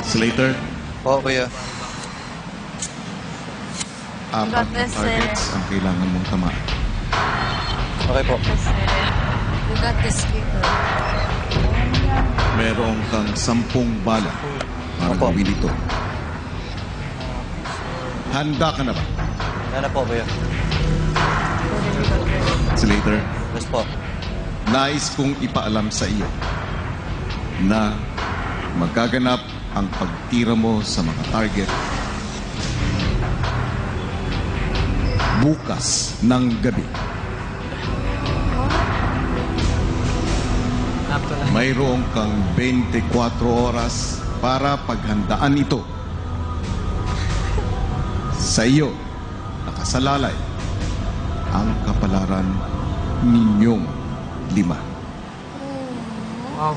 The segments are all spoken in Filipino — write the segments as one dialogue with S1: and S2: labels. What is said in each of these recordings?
S1: Slater,
S2: Oo, kuya.
S1: apat na
S3: Got this,
S1: targets ang kailangan mong tamaan.
S2: Okay po.
S3: You got this, Slater.
S1: Meron kang 10 bala para
S2: Opo.
S1: gawin ito. Handa ka na ba?
S2: Yan na po, kuya.
S1: Slater,
S2: Yes po.
S1: nais kong ipaalam sa iyo na magaganap ang pagtira mo sa mga target bukas ng gabi. Mayroon kang 24 oras para paghandaan ito. Sa iyo, nakasalalay ang kapalaran ninyong 5.
S4: Wow.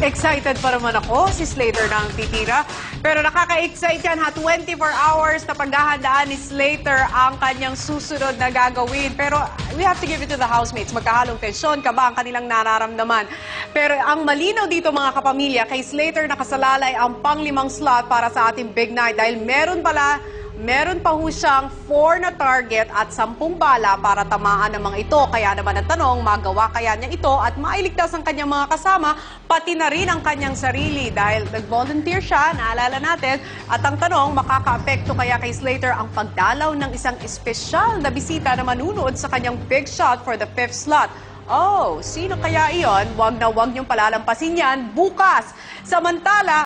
S5: Excited pa naman ako, si Slater na ang titira. Pero nakaka-excite yan ha, 24 hours na paghahandaan ni Slater ang kanyang susunod na gagawin. Pero we have to give it to the housemates. Magkahalong tensyon, kaba ang kanilang nararamdaman. Pero ang malinaw dito mga kapamilya, kay Slater nakasalalay ang pang-5 slot para sa ating big night. Dahil meron pa ho siyang 4 na target at 10 bala para tamaan ng mga ito. Kaya naman ang tanong, magawa kaya niya ito at mailigtas ang kanyang mga kasama, pati na rin ang kanyang sarili. Dahil nag-volunteer siya, naalala natin, at ang tanong, makaka-apekto kaya kay Slater ang pagdalaw ng isang espesyal na bisita na manunood sa kanyang big shot for the 5th slot. Oh, sino kaya iyon? Wag na wag niyong palalampasin yan bukas. Samantala,